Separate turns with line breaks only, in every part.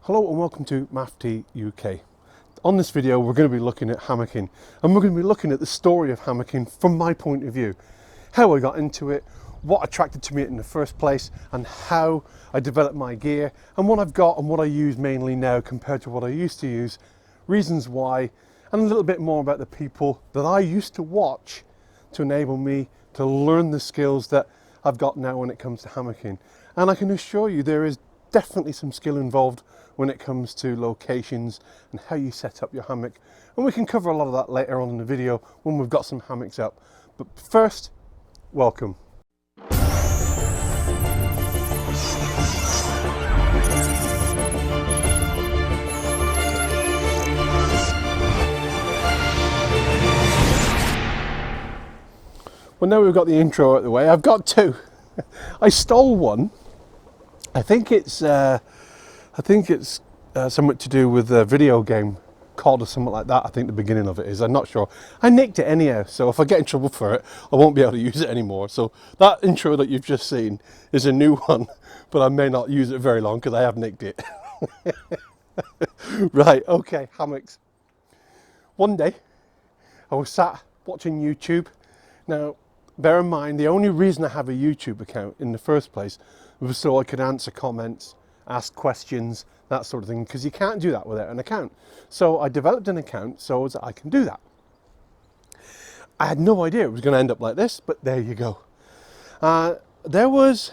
Hello and welcome to MAFT UK. On this video we're going to be looking at hammocking, and we're going to be looking at the story of hammocking from my point of view. How I got into it, what attracted to me in the first place, and how I developed my gear, and what I've got and what I use mainly now compared to what I used to use, reasons why, and a little bit more about the people that I used to watch to enable me to learn the skills that I've got now when it comes to hammocking. And I can assure you there is definitely some skill involved when it comes to locations and how you set up your hammock, and we can cover a lot of that later on in the video when we've got some hammocks up. But first, welcome. Well, now we've got the intro out of the way, I've got two. I stole one. I think it's something to do with a video game called or something like that. I think the beginning of it is. I'm not sure. I nicked it anyhow, so if I get in trouble for it, I won't be able to use it anymore. So that intro that you've just seen is a new one, but I may not use it very long because I have nicked it. Right, okay, hammocks. One day, I was sat watching YouTube. Now, bear in mind, the only reason I have a YouTube account in the first place was so I could answer comments, ask questions, that sort of thing, because you can't do that without an account. So I developed an account so that I can do that. I had no idea it was going to end up like this, but there you go. There was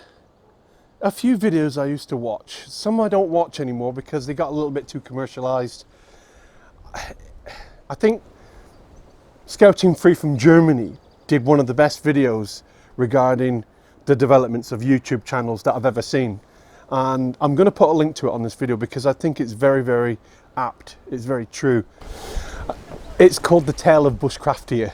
a few videos I used to watch. Some I don't watch anymore because they got a little bit too commercialized. I think Scouting Free from Germany did one of the best videos regarding the developments of YouTube channels that I've ever seen. And I'm going to put a link to it on this video because I think it's very, very apt. It's very true. It's called The Tale of Bushcraftier.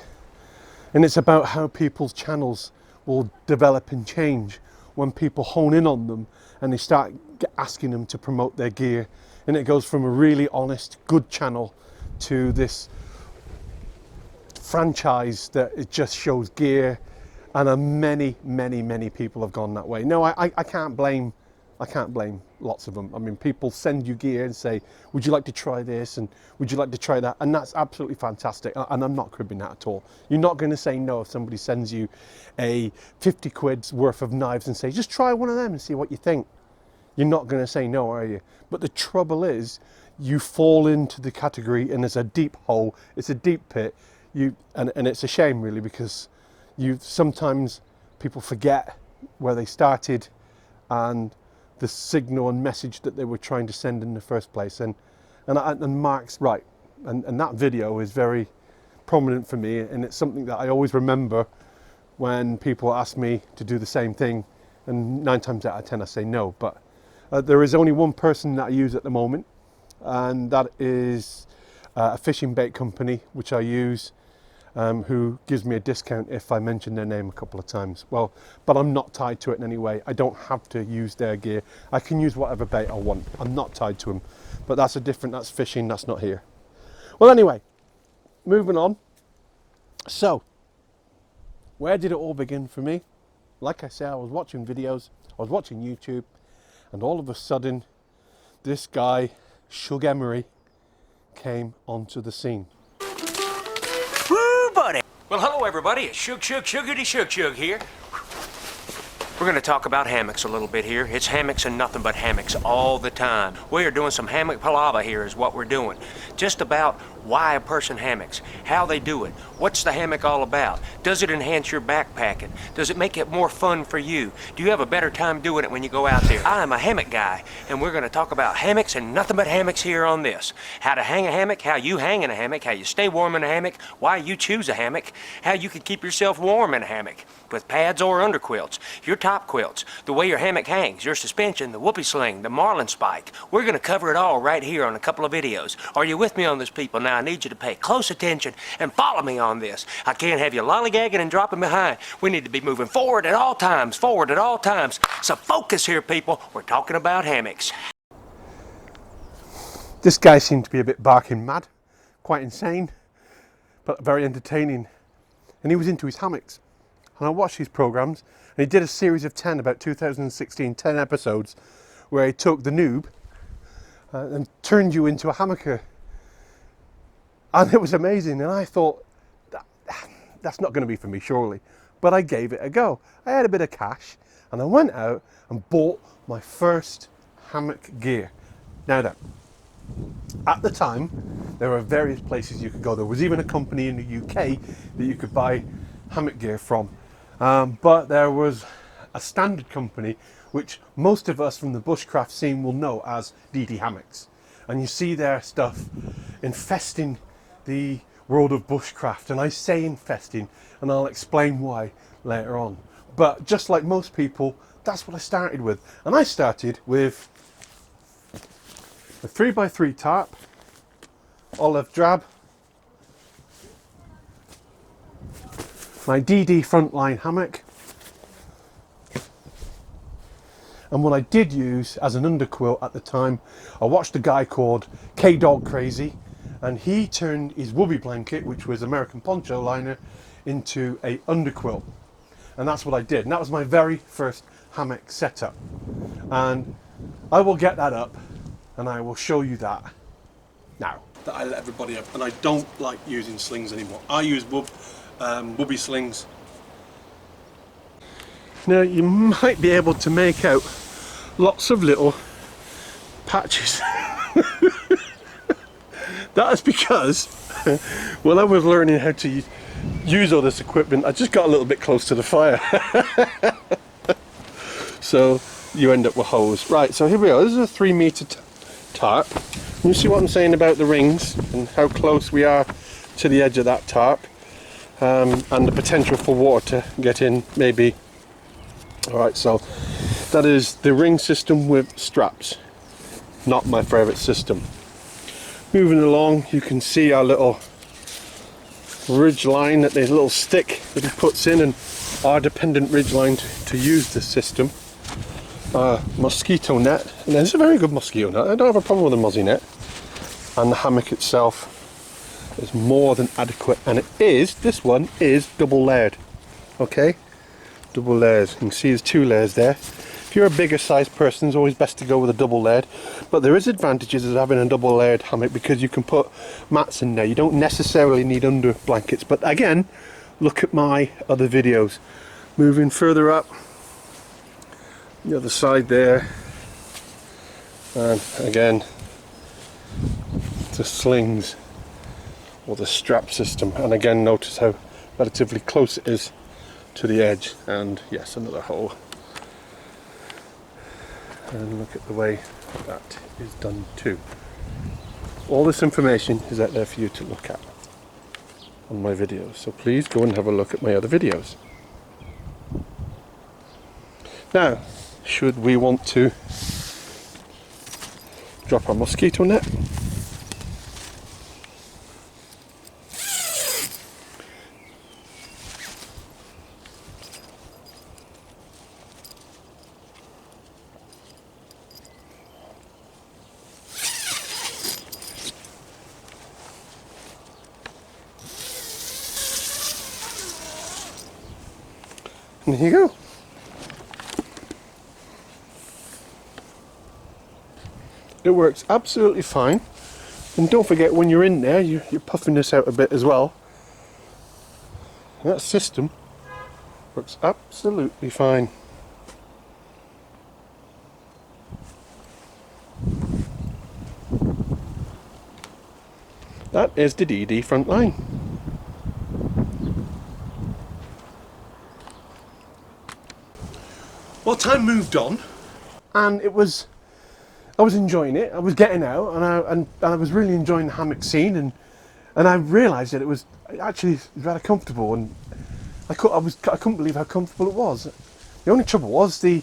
And it's about how people's channels will develop and change when people hone in on them and they start asking them to promote their gear. And it goes from a really honest, good channel to this franchise that it just shows gear, and many people have gone that way. No, I can't blame lots of them. I mean, people send you gear and say, would you like to try this, and would you like to try that, and that's absolutely fantastic, and I'm not cribbing that at all. You're not going to say no if somebody sends you a 50 quid's worth of knives and say, just try one of them and see what you think. You're not going to say no, are you? But the trouble is, you fall into the category and it's a deep hole, it's a deep pit, and it's a shame really, because sometimes people forget where they started and the signal and message that they were trying to send in the first place. And Mark's right, and that video is very prominent for me, and it's something that I always remember when people ask me to do the same thing, and 9 times out of 10 I say no. But there is only one person that I use at the moment, and that is a fishing bait company which I use, who gives me a discount if I mention their name a couple of times. Well, but I'm not tied to it in any way. I don't have to use their gear. I can use whatever bait I want. I'm not tied to them. But that's fishing, that's not here. Well, anyway, moving on. So, where did it all begin for me? Like I said, I was watching videos, I was watching YouTube, and all of a sudden, this guy, Shug Emery, came onto the scene.
Woo, buddy! Well, hello everybody, it's Shug here. We're going to talk about hammocks a little bit here. It's hammocks and nothing but hammocks all the time. We are doing some hammock palava here is what we're doing. Just about why a person hammocks, how they do it, what's the hammock all about, does it enhance your backpacking, does it make it more fun for you, do you have a better time doing it when you go out there? I'm a hammock guy, and we're going to talk about hammocks and nothing but hammocks here on this. How to hang a hammock, how you hang in a hammock, how you stay warm in a hammock, why you choose a hammock, how you can keep yourself warm in a hammock with pads or under quilts, your top quilts, the way your hammock hangs, your suspension, the whoopee sling, the marlin spike. We're going to cover it all right here on a couple of videos. Are you with me on this, people? Now I need you to pay close attention and follow me on this. I can't have you lollygagging and dropping behind. We need to be moving forward at all times, So focus here, people. We're talking about hammocks.
This guy seemed to be a bit barking mad, quite insane, but very entertaining. And he was into his hammocks. And I watched his programs, and he did a series of 10, about 2016, 10 episodes, where he took the noob and turned you into a hammocker. And it was amazing, and I thought, that's not going to be for me, surely. But I gave it a go. I had a bit of cash, and I went out and bought my first hammock gear. Now, at the time, there were various places you could go. There was even a company in the UK that you could buy hammock gear from. But there was a standard company, which most of us from the bushcraft scene will know as DD Hammocks. And you see their stuff infesting the world of bushcraft. And I say infesting, and I'll explain why later on. But just like most people, that's what I started with. And I started with a 3x3 tarp, olive drab, my DD frontline hammock, and what I did use as an underquilt at the time, I watched a guy called K-Dog Crazy, and he turned his whoopee blanket, which was American poncho liner, into a underquilt. And that's what I did. And that was my very first hammock setup. And I will get that up and I will show you that now. That I let everybody up. And I don't like using slings anymore. I use whoopee slings. Now you might be able to make out lots of little patches. That is because when I was learning how to use all this equipment, I just got a little bit close to the fire. So you end up with holes. Right, so here we are. This is a 3 meter tarp. You see what I'm saying about the rings and how close we are to the edge of that tarp, and the potential for water to get in maybe. Alright, so that is the ring system with straps. Not my favourite system. Moving along, you can see our little ridge line, that there's a little stick that he puts in, and our dependent ridge line to use this system. Mosquito net, and it's a very good mosquito net. I don't have a problem with the mozzie net. And the hammock itself is more than adequate, and this one is double layered. Okay, double layers. You can see there's 2 layers there. If you're a bigger sized person, it's always best to go with a double layered, but there is advantages of having a double layered hammock because you can put mats in there. You don't necessarily need under blankets, but again, look at my other videos. Moving further up, the other side there, and again, the slings or the strap system, and again notice how relatively close it is to the edge, and yes, another hole. And look at the way that is done too. All this information is out there for you to look at on my videos, so please go and have a look at my other videos. Now, should we want to drop our mosquito net? And here you go. It works absolutely fine. And don't forget, when you're in there, you're puffing this out a bit as well. That system works absolutely fine. That is the DD front line. Well, time moved on, and I was enjoying it. I was getting out, and I was really enjoying the hammock scene, and I realised that it was actually rather comfortable, and I couldn't believe how comfortable it was. The only trouble was the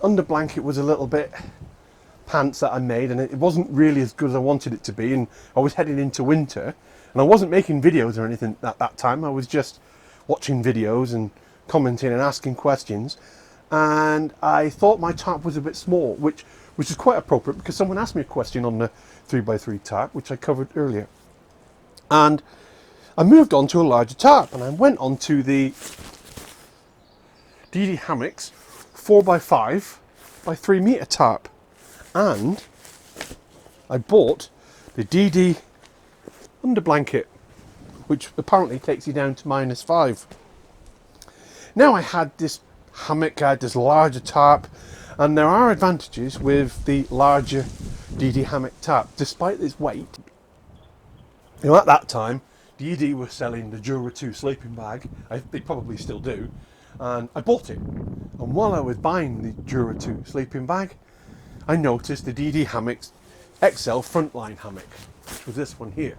under blanket was a little bit pants that I made, and it wasn't really as good as I wanted it to be, and I was heading into winter, and I wasn't making videos or anything at that time. I was just watching videos and commenting and asking questions. And I thought my tarp was a bit small, which is quite appropriate because someone asked me a question on the 3x3 tarp, which I covered earlier. And I moved on to a larger tarp, and I went on to the DD Hammocks 4x5 by 3 meter tarp. And I bought the DD under blanket, which apparently takes you down to -5. Now I had this hammock, I had this larger tarp, and there are advantages with the larger DD hammock tarp, despite its weight. You know, at that time, DD were selling the Jura 2 sleeping bag. They probably still do, and I bought it. And while I was buying the Jura 2 sleeping bag, I noticed the DD Hammocks XL frontline hammock, which was this one here.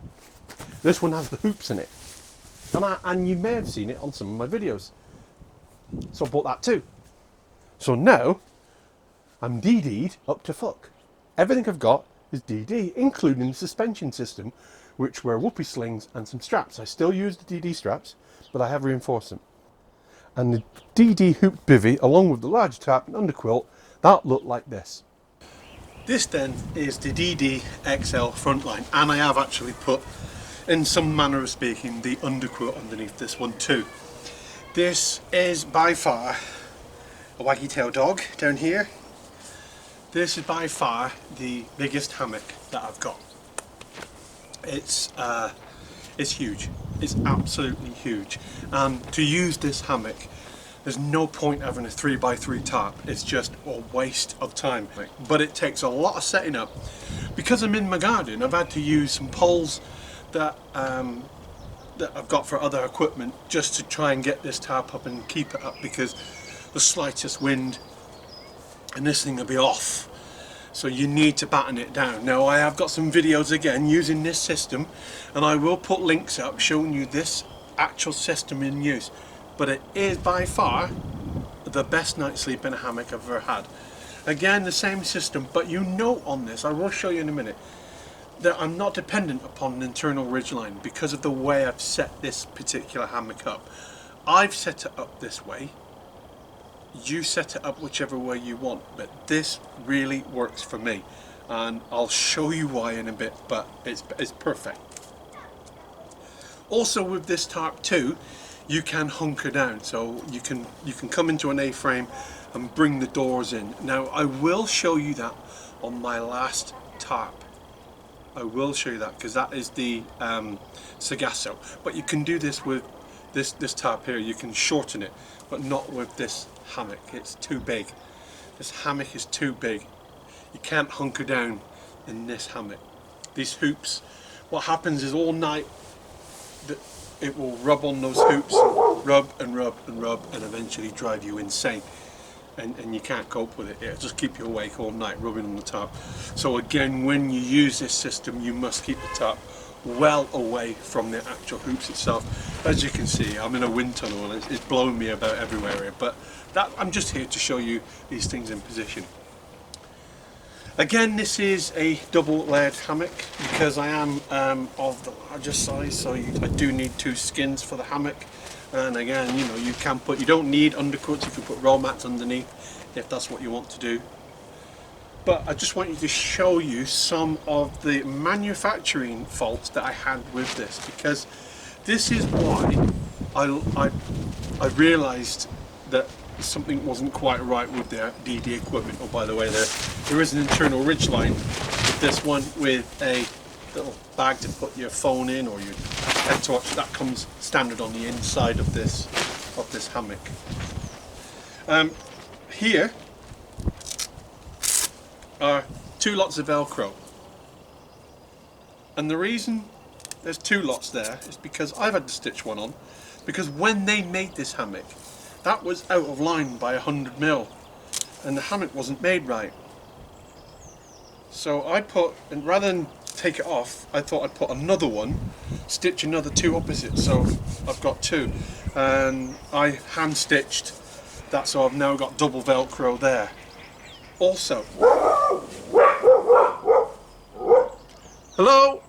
This one has the hoops in it, and you may have seen it on some of my videos. So I bought that too. So now I'm DD'd up to fuck. Everything I've got is DD, including the suspension system, which were whoopee slings and some straps. I still use the DD straps, but I have reinforced them. And the DD hoop bivvy, along with the large tarp and underquilt, that looked like this. This then is the DD XL frontline, and I have actually put, in some manner of speaking, the underquilt underneath this one too. This is by far a waggy tail dog down here. This is by far the biggest hammock that I've got. It's huge. It's absolutely huge. And to use this hammock, there's no point having a 3x3 tarp. It's just a waste of time. But it takes a lot of setting up. Because I'm in my garden, I've had to use some poles that I've got for other equipment just to try and get this tarp up and keep it up, because the slightest wind and this thing will be off. So you need to batten it down. Now I have got some videos again using this system, and I will put links up showing you this actual system in use. But it is by far the best night's sleep in a hammock I've ever had. Again, the same system, but you note on this, I will show you in a minute, that I'm not dependent upon an internal ridgeline because of the way I've set this particular hammock up. I've set it up this way. You set it up whichever way you want, but this really works for me, and I'll show you why in a bit, but it's perfect. Also with this tarp too, you can hunker down, so you can come into an A-frame and bring the doors in. Now I will show you that on my last tarp. I will show you that because that is the Sagasso, but you can do this with this tarp here. You can shorten it, but not with this hammock. It's too big. This hammock is too big. You can't hunker down in this hammock. These hoops, what happens is all night it will rub on those hoops, rub and rub and rub, and eventually drive you insane. And you can't cope with it. It'll just keep you awake all night rubbing on the tarp. So again, when you use this system, you must keep the tarp well away from the actual hoops itself. As you can see, I'm in a wind tunnel and it's blowing me about everywhere here, but I'm just here to show you these things in position. Again, this is a double layered hammock because I am of the larger size, so I do need 2 skins for the hammock. And again, you know, you don't need undercuts. You can put roll mats underneath if that's what you want to do. But I just want you to show you some of the manufacturing faults that I had with this, because this is why I realised that something wasn't quite right with the DD equipment. Oh, by the way, there is an internal ridgeline with this one with a little bag to put your phone in or your head torch. That comes standard on the inside of this hammock. Here are 2 lots of Velcro, and the reason there's 2 lots there is because I've had to stitch one on, because when they made this hammock, that was out of line by 100mm, and the hammock wasn't made right. So and rather than take it off, I thought I'd put another one, stitch another 2 opposites, so I've got 2, and I hand stitched that, so I've now got double Velcro there. Also, hello?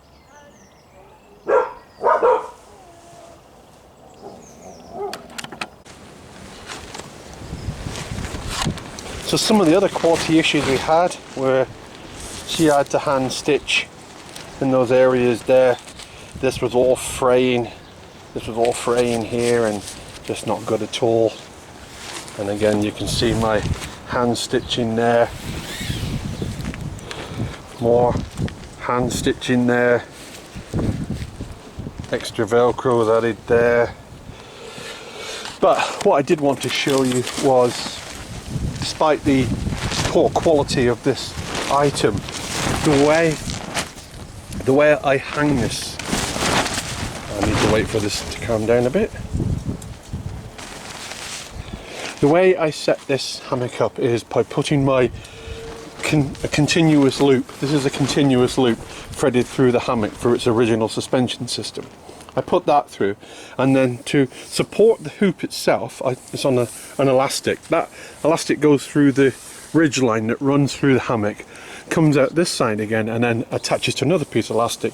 So some of the other quality issues we had were she had to hand stitch in those areas there. This was all fraying. This was all fraying here and just not good at all. And again, you can see my hand stitching there. More hand stitching there, extra velcro is added there. But what I did want to show you was, despite the poor quality of this item, the way I hang this, I need to wait for this to calm down a bit. The way I set this hammock up is by putting my a continuous loop. This is a continuous loop threaded through the hammock for its original suspension system. I put that through, and then to support the hoop itself, it's on an elastic. That elastic goes through the ridge line that runs through the hammock, comes out this side again, and then attaches to another piece of elastic,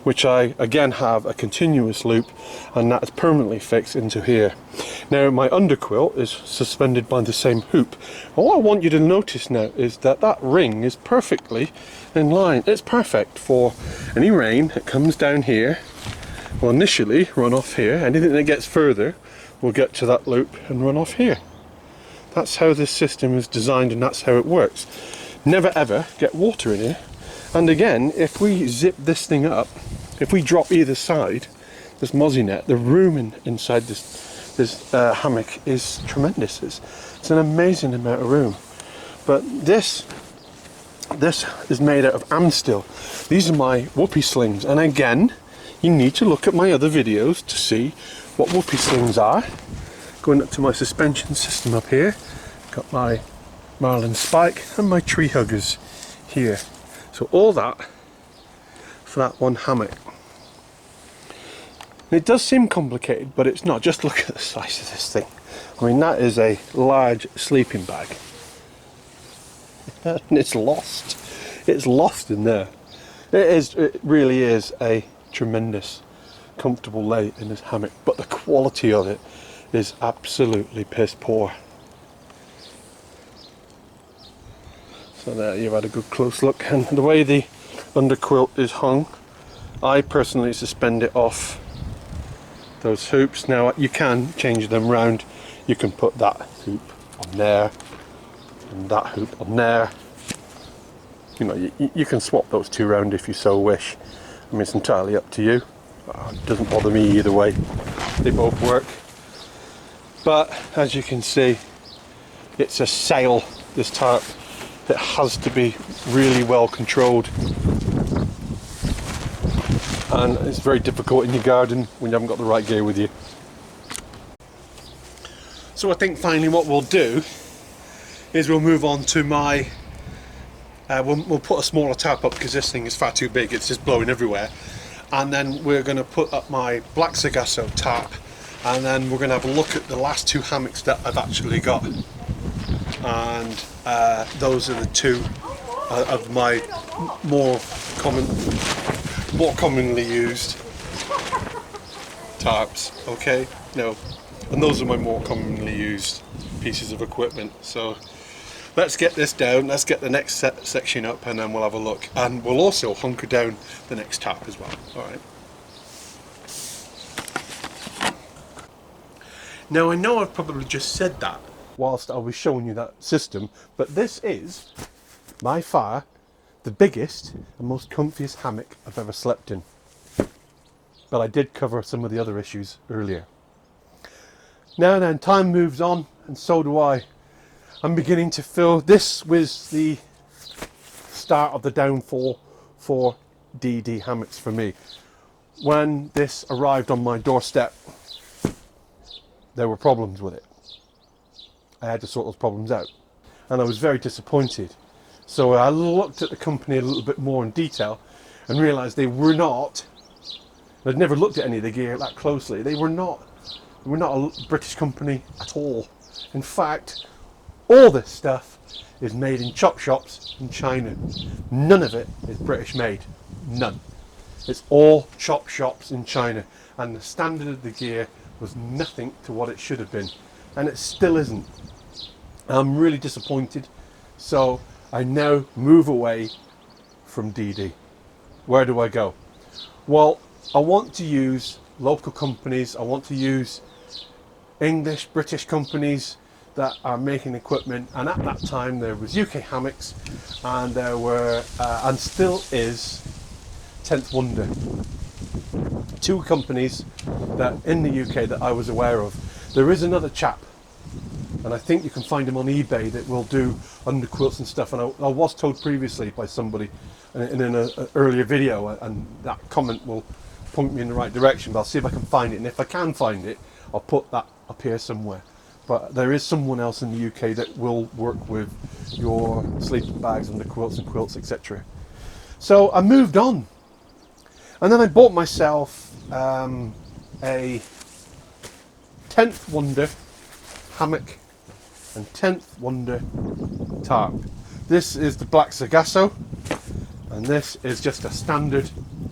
which I again have a continuous loop, and that is permanently fixed into here. Now my underquilt is suspended by the same hoop. All I want you to notice now is that that ring is perfectly in line. It's perfect for any rain that comes down here. Will initially run off here. Anything that gets further will get to that loop and run off here. That's how this system is designed, and that's how it works. Never ever get water in here. And again, if we zip this thing up, if we drop either side, this mozzie net, the room inside this hammock is tremendous. It's an amazing amount of room. But this is made out of Amstel. These are my whoopee slings, and again, you need to look at my other videos to see what whoopee slings are. Going up to my suspension system up here, got my Marlin spike and my tree huggers here. So all that for that one hammock. And it does seem complicated, but it's not. Just look at the size of this thing. I mean, that is a large sleeping bag. And it's lost. It's lost in there. It really is a tremendous comfortable lay in this hammock, but the quality of it is absolutely piss poor. So there you've had a good close look, and the way the underquilt is hung, I personally suspend it off those hoops. Now you can change them round. You can put that hoop on there and that hoop on there. You know, you can swap those two round if you so wish. I mean, it's entirely up to you. It doesn't bother me either way. They both work. But as you can see, it's a sail, this tarp. It has to be really well controlled. And it's very difficult in your garden when you haven't got the right gear with you. So I think finally what we'll do is we'll move on to my we'll put a smaller tarp up because this thing is far too big. It's just blowing everywhere. And then we're going to put up my black Sargasso tarp, and then we're going to have a look at the last two hammocks that I've actually got. And those are the two of my more commonly used tarps. Okay, no, and those are my more commonly used pieces of equipment. So let's get this down, let's get the next section up, and then we'll have a look. And we'll also hunker down the next tarp as well. Alright. Now I know I've probably just said that whilst I was showing you that system, but this is, by far, the biggest and most comfiest hammock I've ever slept in. But I did cover some of the other issues earlier. Now then, time moves on, and so do I. I'm beginning to feel this was the start of the downfall for DD hammocks for me. When this arrived on my doorstep, there were problems with it. I had to sort those problems out, and I was very disappointed. So I looked at the company a little bit more in detail and realised they were not, I'd never looked at any of the gear that closely, they were not a British company at all. In fact, all this stuff is made in chop shops in China. None of it is British made. None. It's all chop shops in China, and the standard of the gear was nothing to what it should have been, and it still isn't. I'm really disappointed, so I now move away from DD. Where do I go? Well, I want to use local companies. I want to use English, British companies that are making equipment, and at that time there was UK Hammocks, and there were and still is 10th wonder. Two companies that in the UK that I was aware of. There is another chap, and I think you can find him on eBay, that will do underquilts and stuff. And I was told previously by somebody in an earlier video, and that comment will point me in the right direction, but I'll see if I can find it. And if I can find it, I'll put that up here somewhere. But there is someone else in the UK that will work with your sleeping bags, underquilts and quilts, etc. So I moved on, and then I bought myself a 10th wonder hammock and 10th wonder tarp. This is the black Sargasso, and this is just a standard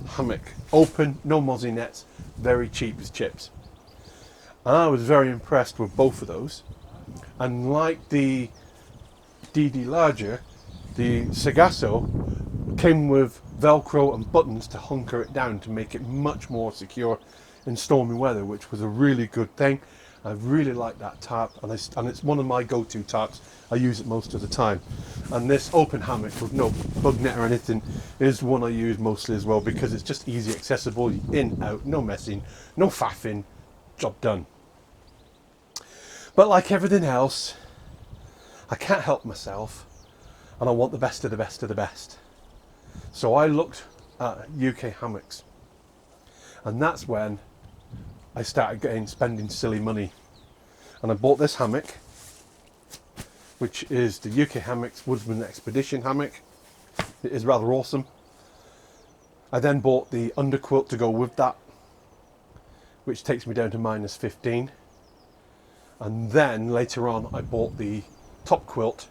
hammock, open, no mozzie nets, very cheap as chips. And I was very impressed with both of those. And like the DD larger, the Sargasso came with Velcro and buttons to hunker it down to make it much more secure in stormy weather, which was a really good thing. I really like that tarp, and it's one of my go-to tarps. I use it most of the time. And this open hammock with no bug net or anything is one I use mostly as well, because it's just easy accessible, in, out, no messing, no faffing, job done. But like everything else, I can't help myself, and I want the best of the best of the best. So I looked at UK hammocks, and that's when I started spending silly money. And I bought this hammock, which is the UK Hammocks Woodsman Expedition hammock. It is rather awesome. I then bought the underquilt to go with that, which takes me down to -15. And then later on I bought the top quilt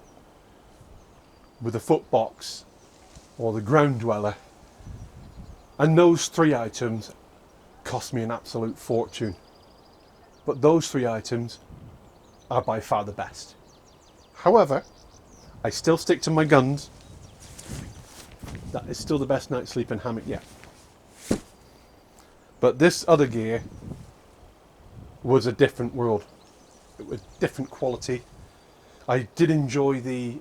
with the foot box or the ground dweller, and those three items cost me an absolute fortune. But those three items are by far the best. However, I still stick to my guns. That is still the best night sleeping hammock yet. But this other gear was a different world. It was different quality. I did enjoy the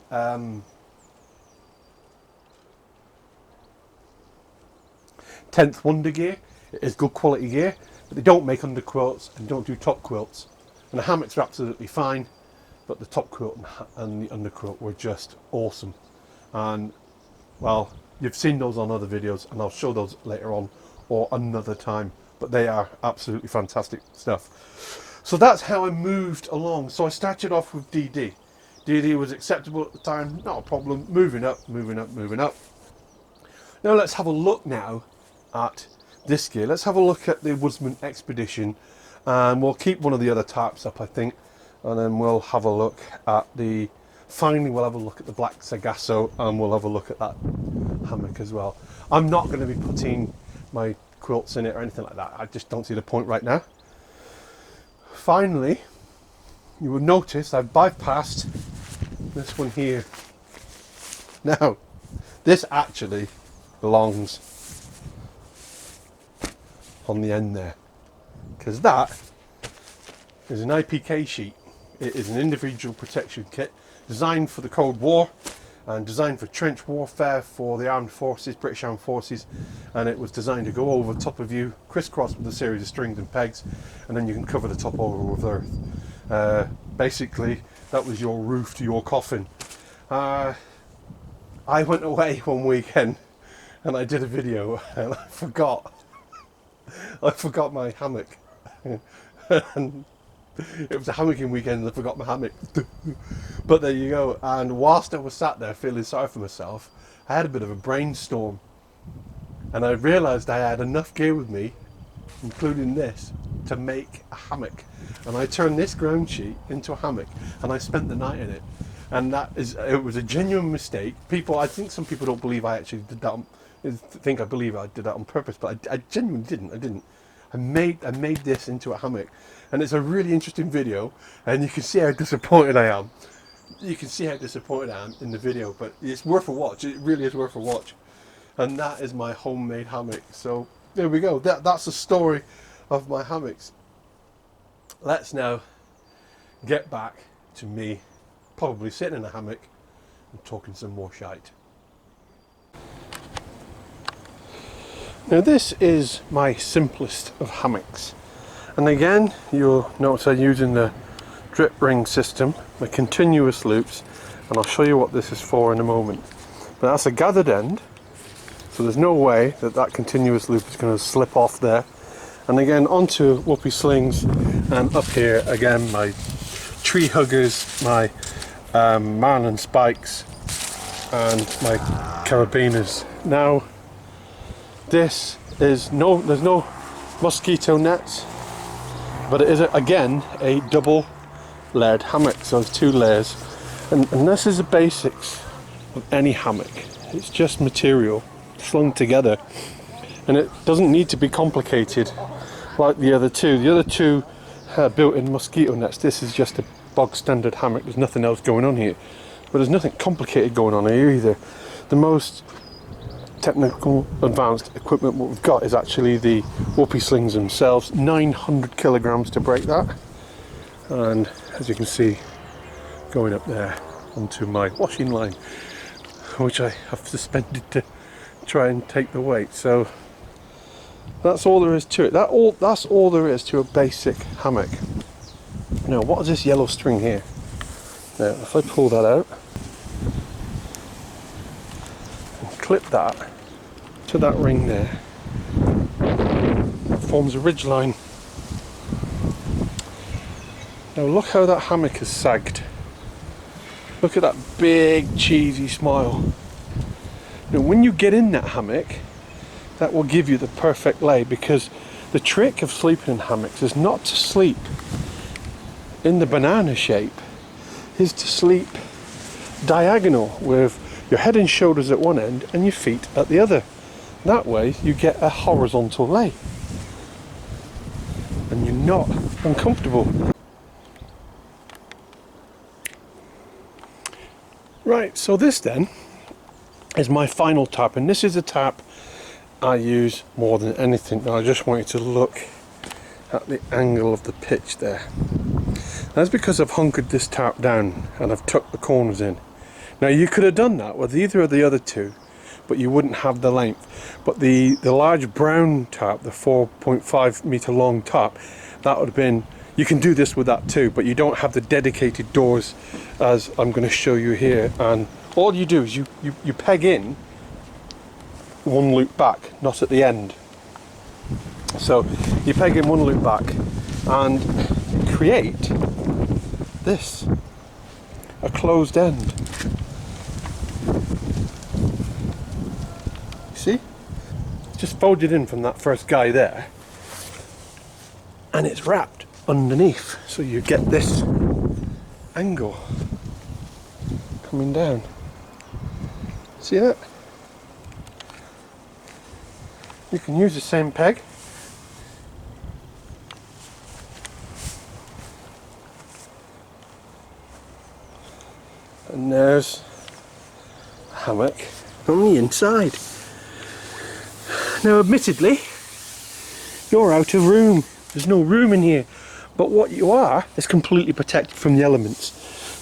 10th wonder gear. It is good quality gear, but they don't make underquilts and don't do top quilts. And the hammocks are absolutely fine, but the top quilt and the underquilt were just awesome. And well, you've seen those on other videos, and I'll show those later on or another time, but they are absolutely fantastic stuff. So that's how I moved along. So I started off with DD. DD was acceptable at the time, not a problem. Moving up, moving up, moving up. Now let's have a look now at this gear. Let's have a look at the Woodsman Expedition, and we'll keep one of the other tarps up, I think, and then we'll have a look at the, finally we'll have a look at the black Sargasso, and we'll have a look at that hammock as well. I'm not going to be putting my quilts in it or anything like that. I just don't see the point right now. Finally, you will notice I've bypassed this one here. Now, this actually belongs on the end there, because that is an IPK sheet. It is an individual protection kit designed for the Cold War and designed for trench warfare for the armed forces, British Armed Forces, and it was designed to go over top of you, crisscrossed with a series of strings and pegs, and then you can cover the top over with earth. Basically, that was your roof to your coffin. I went away one weekend and I did a video, and I forgot my hammock. And it was a hammocking weekend and I forgot my hammock. But there you go. And whilst I was sat there feeling sorry for myself, I had a bit of a brainstorm, and I realised I had enough gear with me, including this, to make a hammock. And I turned this ground sheet into a hammock, and I spent the night in it. And it was a genuine mistake. I think some people don't believe I actually did that. I believe I did that on purpose, but I genuinely didn't. I didn't. I made this into a hammock, and it's a really interesting video, and you can see how disappointed I am. You can see how disappointed I am in the video, but it's worth a watch. It really is worth a watch. And that is my homemade hammock. So there we go. That's the story of my hammocks. Let's now get back to me probably sitting in a hammock and talking some more shite. Now this is my simplest of hammocks, and again you'll notice I'm using the drip ring system, the continuous loops, and I'll show you what this is for in a moment. But that's a gathered end, so there's no way that that continuous loop is going to slip off there. And again onto whoopee slings, and up here again my tree huggers, my marlin spikes, and my carabiners. Now this is there's no mosquito nets, but it is again a double layered hammock, so it's 2 layers, and this is the basics of any hammock. It's just material slung together, and it doesn't need to be complicated like the other two. The other two have built-in mosquito nets. This is just a bog standard hammock. There's nothing else going on here, but there's nothing complicated going on here either. The most technical advanced equipment what we've got is actually the whoopee slings themselves. 900 kilograms to break that, and as you can see going up there onto my washing line, which I have suspended to try and take the weight. So that's all there is to it. That's all there is to a basic hammock. Now what is this yellow string here? Now if I pull that out and clip that to that ring there, it forms a ridge line. Now look how that hammock is sagged. Look at that big cheesy smile. Now when you get in that hammock, that will give you the perfect lay, because the trick of sleeping in hammocks is not to sleep in the banana shape, is to sleep diagonal with your head and shoulders at one end and your feet at the other. That way you get a horizontal lay and you're not uncomfortable. Right, so this then is my final tarp, and this is a tarp I use more than anything. Now I just want you to look at the angle of the pitch there. That's because I've hunkered this tarp down and I've tucked the corners in. Now you could have done that with either of the other two, but you wouldn't have the length. But the large brown tarp, the 4.5 meter long tarp, that would have been, you can do this with that too, but you don't have the dedicated doors as I'm going to show you here. And all you do is you peg in one loop back, not at the end. So you peg in one loop back and create this, a closed end. See? Just folded in from that first guy there, and it's wrapped underneath, so you get this angle coming down. See that? You can use the same peg. And there's a hammock on the inside. Now admittedly, you're out of room. There's no room in here. But what you are is completely protected from the elements.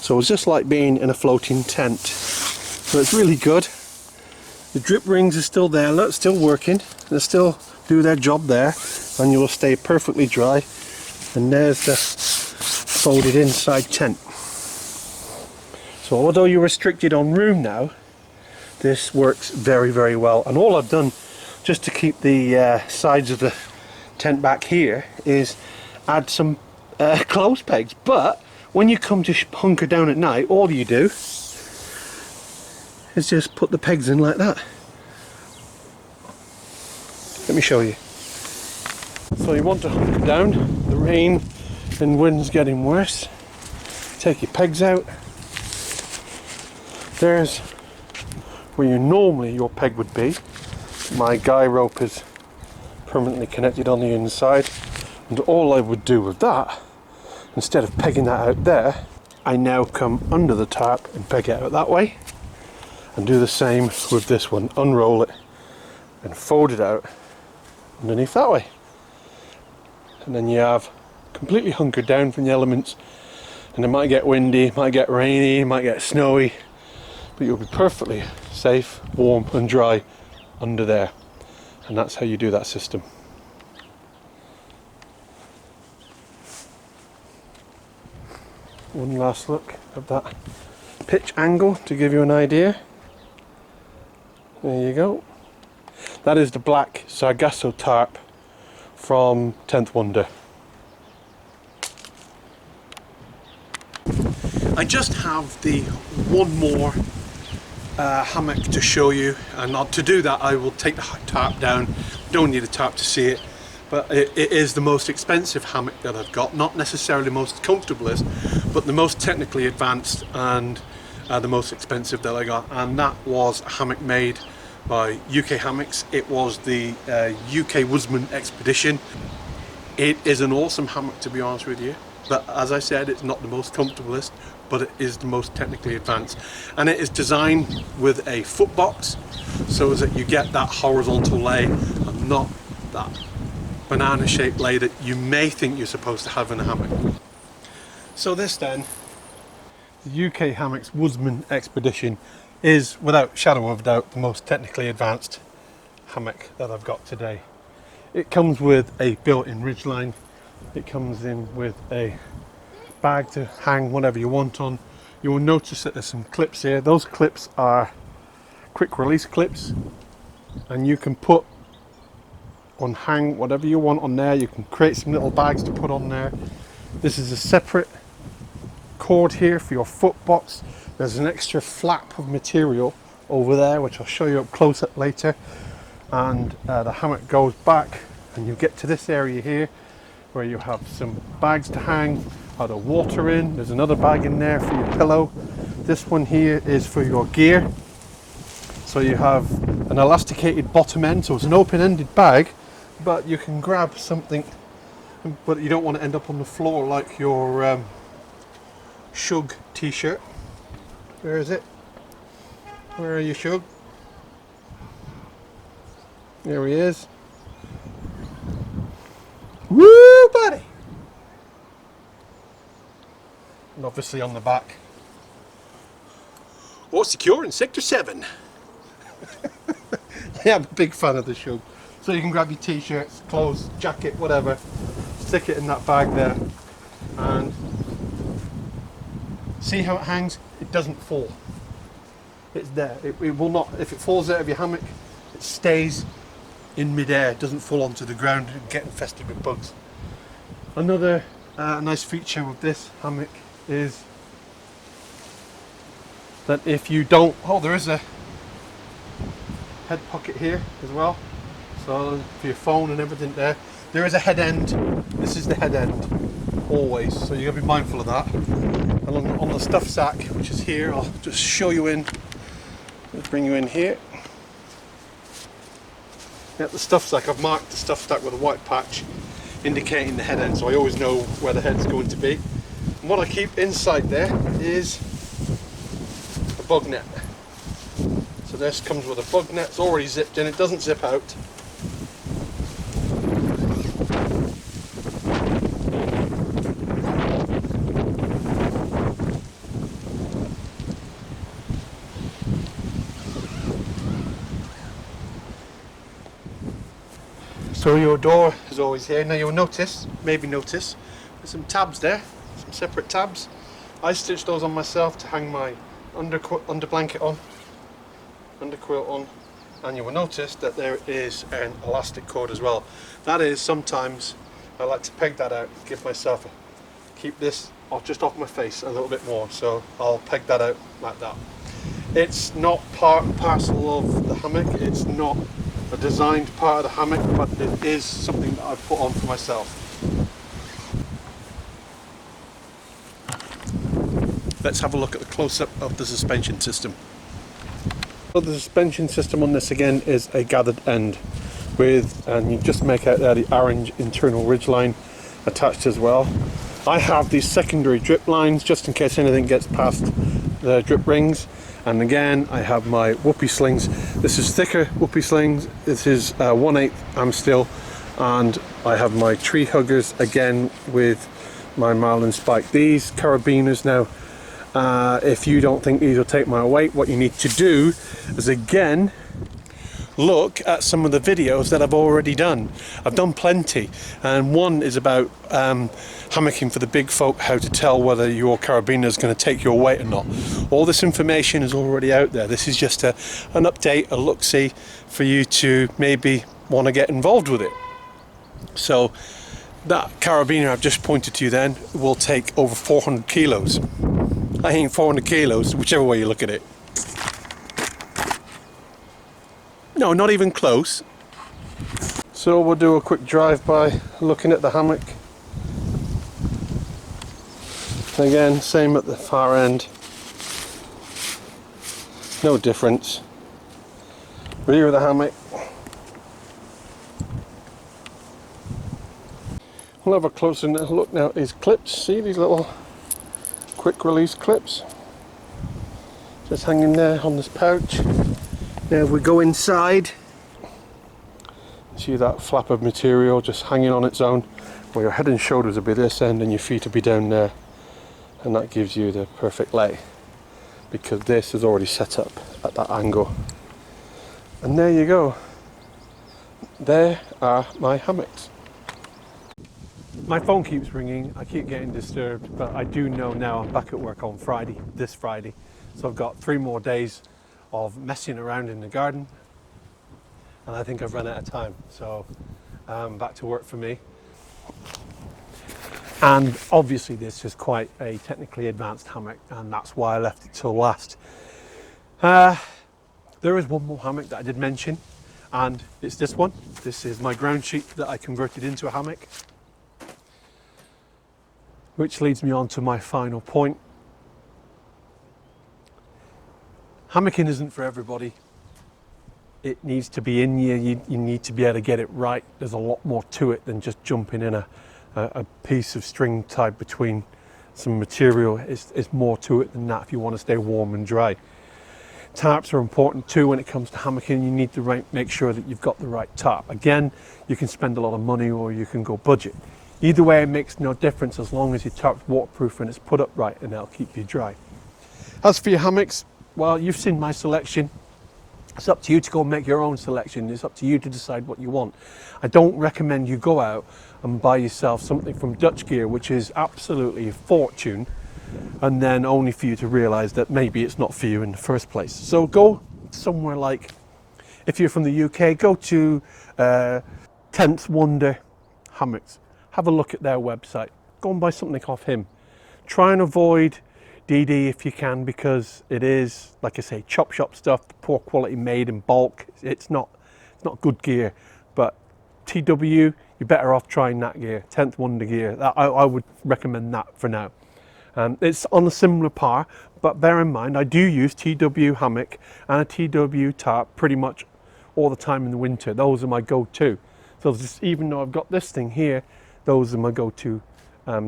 So it's just like being in a floating tent. So it's really good. The drip rings are still there, look, still working. They still do their job there, and you'll stay perfectly dry. And there's the folded inside tent. So although you're restricted on room now, this works very, very well. And all I've done just to keep the sides of the tent back here is add some clothes pegs. But when you come to hunker down at night, all you do is just put the pegs in like that. Let me show you. So you want to hunker down, the rain and wind's getting worse. Take your pegs out. There's where your peg would be. My guy rope is permanently connected on the inside, and all I would do with that, instead of pegging that out there, I now come under the tarp and peg it out that way, and do the same with this one. Unroll it and fold it out underneath that way, and then you have completely hunkered down from the elements. And it might get windy, it might get rainy, it might get snowy, but you'll be perfectly safe, warm and dry under there. And that's how you do that system. One last look at that pitch angle to give you an idea. There you go. That is the black Sargasso tarp from 10th Wonder. I just have the one more hammock to show you, and to do that I will take the tarp down. Don't need a tarp to see it, but it is the most expensive hammock that I've got. Not necessarily the most comfortablest, but the most technically advanced and the most expensive that I got. And that was a hammock made by UK Hammocks. It was the UK Woodsman Expedition. It is an awesome hammock, to be honest with you, but as I said, it's not the most comfortablest, but it is the most technically advanced, and it is designed with a foot box so that you get that horizontal lay and not that banana shaped lay that you may think you're supposed to have in a hammock. So this then, the UK Hammocks Woodsman Expedition, is without shadow of a doubt the most technically advanced hammock that I've got today. It comes with a built-in ridgeline. It comes in with a bag to hang whatever you want on. You will notice that there's some clips here. Those clips are quick release clips, and you can put on, hang whatever you want on there. You can create some little bags to put on there. This is a separate cord here for your foot box. There's an extra flap of material over there which I'll show you up close up later, and the hammock goes back and you get to this area here where you have some bags to hang either water in. There's another bag in there for your pillow. This one here is for your gear. So you have an elasticated bottom end, so it's an open-ended bag, but you can grab something, but you don't want to end up on the floor like your Shug t-shirt. Where is it? Where are you, Shug? There he is. Woo, buddy! And obviously on the back, or secure in Sector 7. Yeah, I'm a big fan of the Shug. So you can grab your t-shirts, clothes, jacket, whatever, stick it in that bag there, and see how it hangs? It doesn't fall. It's there. It will not, if it falls out of your hammock, it stays in midair. It doesn't fall onto the ground and get infested with bugs. Another nice feature of this hammock is that if you don't, there is a head pocket here as well, so for your phone and everything there. There is a head end. This is the head end always, so you got to be mindful of that. And on the stuff sack, which is here, I'll just show you in. Let's bring you in here. At the stuff sack, I've marked the stuff sack with a white patch indicating the head end, so I always know where the head's going to be. And what I keep inside there is a bug net. So this comes with a bug net. It's already zipped in, it doesn't zip out. So your door is always here. Now you'll notice, maybe notice, there's some tabs there, some separate tabs. I stitched those on myself to hang my under blanket on, under quilt on, and you will notice that there is an elastic cord as well. That is, sometimes I like to peg that out, give myself keep this just off my face a little bit more, so I'll peg that out like that. It's not part and parcel of the hammock, it's not a designed part of the hammock, but it is something that I've put on for myself. Let's have a look at the close-up of the suspension system. So the suspension system on this again is a gathered end with, and you just make out there the orange internal ridge line attached as well. I have these secondary drip lines just in case anything gets past the drip rings. And again, I have my whoopee slings. This is thicker whoopee slings. This is 1/8 Amstel, and I have my tree huggers again with my marlin spike. These carabiners now, if you don't think these will take my weight, what you need to do is again look at some of the videos that I've already done. I've done plenty, and one is about hammocking for the big folk, how to tell whether your carabiner is going to take your weight or not. All this information is already out there. This is just an update, a look-see for you to maybe want to get involved with it. So that carabiner I've just pointed to you then will take over 400 kilos. I think 400 kilos, whichever way you look at it. No, not even close. So we'll do a quick drive-by looking at the hammock. Again, same at the far end. No difference. Rear of the hammock. We'll have a closer look now at these clips. See these little quick release clips? Just hanging there on this pouch. Now if we go inside, see that flap of material just hanging on its own, where your head and shoulders will be this end and your feet will be down there, and that gives you the perfect lay because this is already set up at that angle. And there you go. There are my hammocks. My phone keeps ringing, I keep getting disturbed, but I do know now I'm back at work on Friday, this Friday. So I've got 3 more days of messing around in the garden, and I think I've run out of time. So back to work for me. And obviously this is quite a technically advanced hammock, and that's why I left it till last. There is one more hammock that I did mention, and it's this one. This is my ground sheet that I converted into a hammock. Which leads me on to my final point. Hammocking isn't for everybody. It needs to be in you. You need to be able to get it right. There's a lot more to it than just jumping in a piece of string tied between some material. It's more to it than that if you want to stay warm and dry. Tarps are important too when it comes to hammocking. You need to make sure that you've got the right tarp. Again, you can spend a lot of money or you can go budget. Either way, it makes no difference as long as your tarp's waterproof and it's put up right, and that'll keep you dry. As for your hammocks, well, you've seen my selection. It's up to you to go and make your own selection. It's up to you to decide what you want. I don't recommend you go out and buy yourself something from Dutch Gear, which is absolutely a fortune, and then only for you to realize that maybe it's not for you in the first place. So go somewhere like, if you're from the UK, go to 10th Wonder Hammocks. Have a look at their website. Go and buy something off him. Try and avoid DD if you can, because it is, like I say, chop shop stuff, poor quality, made in bulk. It's not good gear. But TW, you're better off trying that gear, 10th Wonder gear. I would recommend that for now. It's on a similar par, but bear in mind I do use TW hammock and a TW tarp pretty much all the time in the winter. Those are my go-to. So even though I've got this thing here, those are my go-to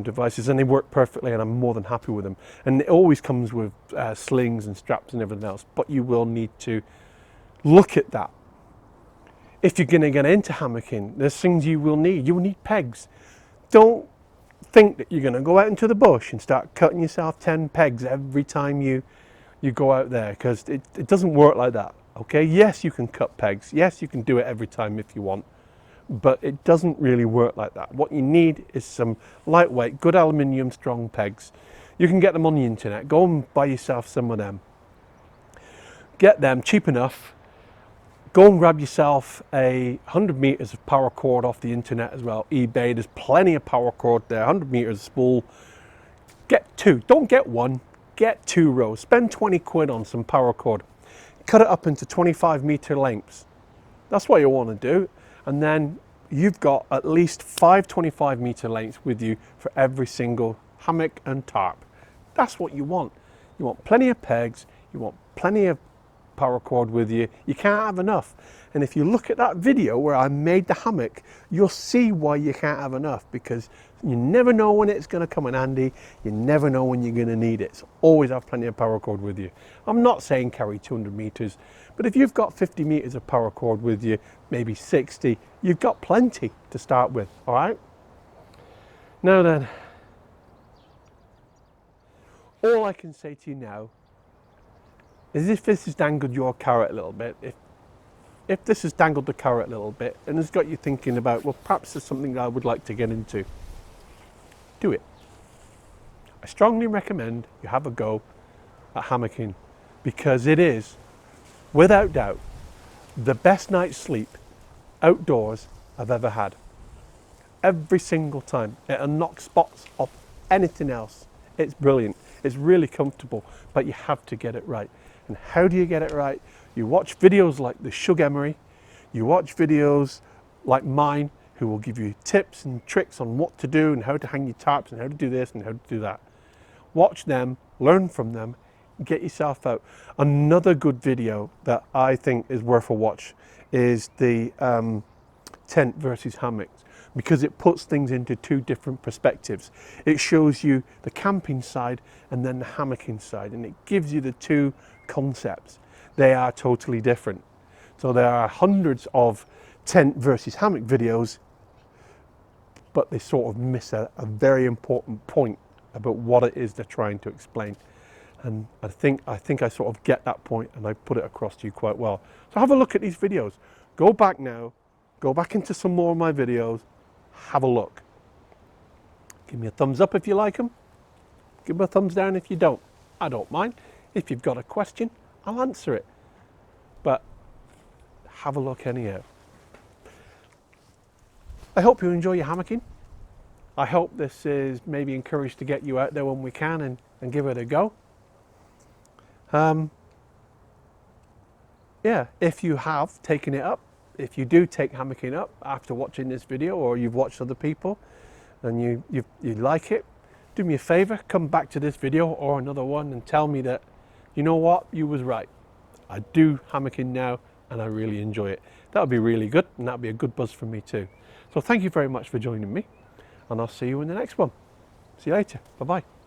devices, and they work perfectly, and I'm more than happy with them. And it always comes with slings and straps and everything else, but you will need to look at that. If you're going to get into hammocking, there's things you will need. You will need pegs. Don't think that you're going to go out into the bush and start cutting yourself 10 pegs every time you go out there, because it doesn't work like that. Okay, yes, you can cut pegs. Yes, you can do it every time if you want. But it doesn't really work like that. What you need is some lightweight, good aluminium strong pegs. You can get them on the internet. Go and buy yourself some of them. Get them cheap enough. Go and grab yourself 100 meters of power cord off the internet as well. eBay, there's plenty of power cord there. 100 meters spool. Get 2. Don't get 1. Get 2 rows. Spend 20 quid on some power cord. Cut it up into 25 meter lengths. That's what you want to do. And then you've got at least 5 25 meter lengths with you for every single hammock and tarp. That's what you want. You want plenty of pegs, you want plenty of power cord with you. You can't have enough. And if you look at that video where I made the hammock, you'll see why you can't have enough, because you never know when it's going to come in handy. You never know when you're going to need it. So always have plenty of power cord with you. I'm not saying carry 200 meters, but if you've got 50 meters of power cord with you, maybe 60, you've got plenty to start with, all right? Now then, all I can say to you now is, if this has dangled your carrot a little bit, if if this has dangled the carrot a little bit and has got you thinking about, well, perhaps there's something that I would like to get into, do it. I strongly recommend you have a go at hammocking, because it is, without doubt, the best night's sleep outdoors I've ever had. Every single time. It unlocks spots off anything else. It's brilliant. It's really comfortable, but you have to get it right. And how do you get it right? You watch videos like the Shug Emery. You watch videos like mine, who will give you tips and tricks on what to do and how to hang your tarps and how to do this and how to do that. Watch them, learn from them, get yourself out. Another good video that I think is worth a watch is the tent versus hammocks, because it puts things into two different perspectives. It shows you the camping side and then the hammocking side, and it gives you the two concepts. They are totally different. So there are hundreds of tent versus hammock videos, but they sort of miss a very important point about what it is they're trying to explain. And I think I sort of get that point, and I put it across to you quite well. So have a look at these videos. Go back now, go back into some more of my videos, have a look. Give me a thumbs up if you like them. Give me a thumbs down if you don't. I don't mind. If you've got a question, I'll answer it. But have a look anyhow. I hope you enjoy your hammocking. I hope this is maybe encouraged to get you out there when we can and give it a go. Yeah, if you have taken it up, if you do take hammocking up after watching this video, or you've watched other people and you like it, do me a favor, come back to this video or another one and tell me that, you know what, you was right. I do hammocking now and I really enjoy it. That would be really good, and that would be a good buzz for me too. So thank you very much for joining me, and I'll see you in the next one. See you later. Bye-bye.